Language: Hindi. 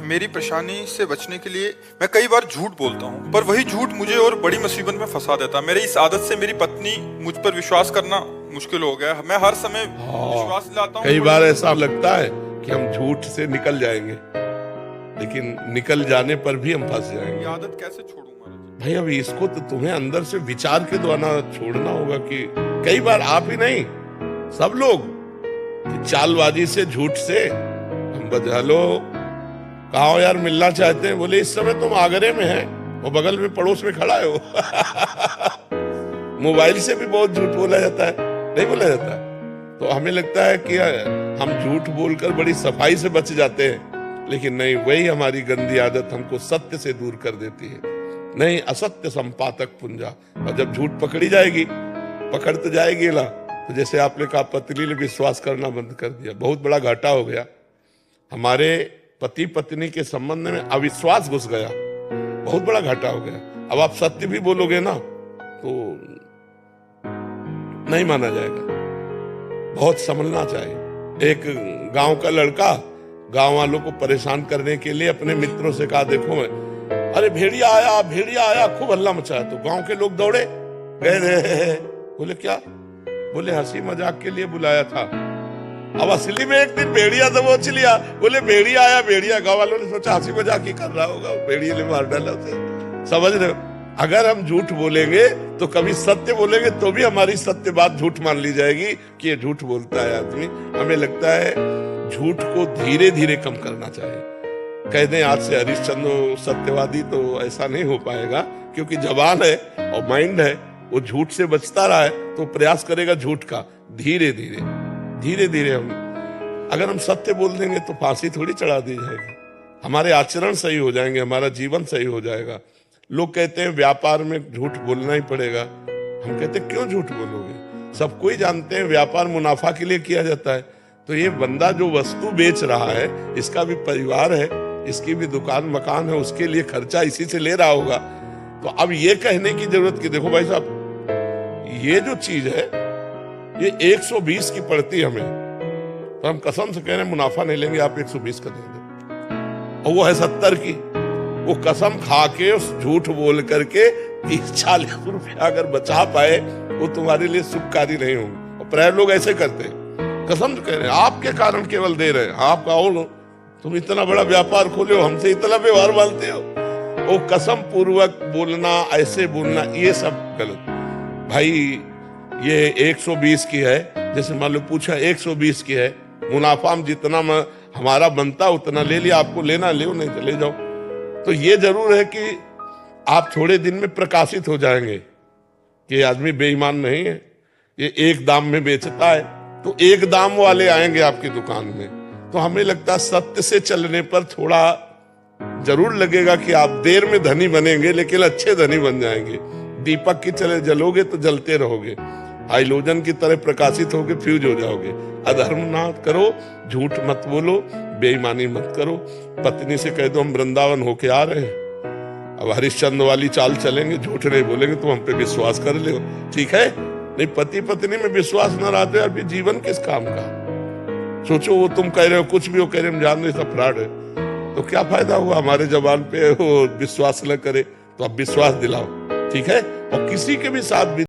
मेरी परेशानी से बचने के लिए मैं कई बार झूठ बोलता हूँ, पर वही झूठ मुझे और बड़ी मुसीबत में फंसा देता है। मेरी इस आदत से मेरी पत्नी मुझ पर विश्वास करना मुश्किल हो गया है। मैं हर समय विश्वास दिलाता हूँ। कई बार ऐसा लगता है कि हम झूठ से निकल जाएंगे, लेकिन निकल जाने पर भी हम फंस जाएंगे। ये आदत कैसे छोड़ूं महाराज? भाई अब इसको तो तुम्हें अंदर से विचार के द्वारा छोड़ना होगा कि कई बार आप ही नहीं, सब लोग चालबाजी से, झूठ से हम बजा लो। कहा हो यार, मिलना चाहते हैं? बोले इस समय तुम आगरे में हैं, वो बगल में पड़ोस में खड़ा है वो। मोबाइल से भी बहुत झूठ बोला जाता है, नहीं बोला जाता। तो हमें लगता है कि हम झूठ बोलकर बड़ी सफाई से बच जाते हैं, लेकिन नहीं, वही हमारी गंदी आदत हमको सत्य से दूर कर देती है। नहीं, असत्य संपातक पुंजा। और जब झूठ पकड़ी जाएगी, पकड़ तो जाएगी ना, तो जैसे आपने कहा पत्नी ने विश्वास करना बंद कर दिया, बहुत बड़ा घाटा हो गया। हमारे पति पत्नी के संबंध में अविश्वास घुस गया, बहुत बड़ा घाटा हो गया। अब आप सत्य भी बोलोगे ना तो नहीं माना जाएगा, बहुत समझना चाहिए। एक गांव का लड़का गांव वालों को परेशान करने के लिए अपने मित्रों से कहा, देखो अरे भेड़िया आया, भेड़िया आया, खूब हल्ला मचाया। तो गांव के लोग दौड़े गए। बोले क्या? बोले हंसी मजाक के लिए बुलाया था। अब असली में एक दिन भेड़िया दबोच लिया। बोले भेड़िया आया, भेड़िया। गांव वालों ने सोचा हंसी मजाक ही कर रहा होगा, भेड़िया ने मार डाला उसे। समझ रहे हो? अगर हम झूठ बोलेंगे तो कभी सत्य बोलेंगे तो भी हमारी सत्य बात झूठ मान ली जाएगी कि ये झूठ बोलता है आदमी। हमें लगता है झूठ को धीरे धीरे कम करना चाहिए। कह दें आज से हरिश्चंद्र सत्यवादी, तो ऐसा नहीं हो पाएगा, क्योंकि जबान है और माइंड है, वो झूठ से बचता रहा है तो प्रयास करेगा झूठ का। धीरे धीरे अगर हम सत्य बोल देंगे तो फांसी थोड़ी चढ़ा दी जाएगी, हमारे आचरण सही हो जाएंगे, हमारा जीवन सही हो जाएगा। लोग कहते हैं व्यापार में झूठ बोलना ही पड़ेगा। हम कहते हैं क्यों झूठ बोलोगे? सब कोई जानते हैं व्यापार मुनाफा के लिए किया जाता है। तो ये बंदा जो वस्तु बेच रहा है, इसका भी परिवार है, इसकी भी दुकान मकान है, उसके लिए खर्चा इसी से ले रहा होगा। तो अब ये कहने की जरूरत कि देखो भाई साहब, ये जो चीज है ये 120 की पड़ती हमें, तो हम कसम से कह रहे हैं मुनाफा नहीं लेंगे, आप 120 का दे दो। और वो है 70 की। वो कसम खा के, उस झूठ बोल करके 30-40 रुपया अगर बचा पाए, वो तुम्हारे लिए सुखकारी नहीं होंगे। और प्राय लोग ऐसे करते हैं, कसम से कह रहे हैं आपके कारण केवल दे रहे हैं। आपका और तुम इतना बड़ा व्यापार खोले हो, हमसे इतना व्यवहार मानते हो। वो कसम पूर्वक बोलना, ऐसे बोलना, ये सब गलत। भाई ये 120 की है, जैसे मान लो पूछा 120 की है, मुनाफा हम जितना हमारा बनता उतना ले लिया, आपको लेना ले, नहीं तो ले जाओ। तो ये जरूर है कि आप थोड़े दिन में प्रकाशित हो जाएंगे कि आदमी बेईमान नहीं है, ये एक दाम में बेचता है, तो एक दाम वाले आएंगे आपकी दुकान में। तो हमें लगता है सत्य से चलने पर थोड़ा जरूर लगेगा कि आप देर में धनी बनेंगे, लेकिन अच्छे धनी बन जाएंगे। दीपक की चले जलोगे तो जलते रहोगे, हाइलोजन की तरह प्रकाशित होगे, फ्यूज हो जाओगे। अधर्म ना करो, झूठ मत बोलो, बेईमानी मत करो। पत्नी से कह दो हम वृंदावन होके आ रहे हैं, अब हरिश्चंद्र वाली चाल चलेंगे, झूठ नहीं बोलेंगे, तुम हम पे विश्वास कर ले, ठीक है? नहीं, पति पत्नी में विश्वास न रहा तो यार फिर जीवन किस काम का? सोचो, वो तुम कह रहे हो कुछ भी, वो कह रहे हम जान रहे सब फ्रॉड है, तो क्या फायदा हुआ? हमारे जबान पे वो विश्वास न करे तो अब विश्वास दिलाओ, ठीक है? और किसी के भी साथ भी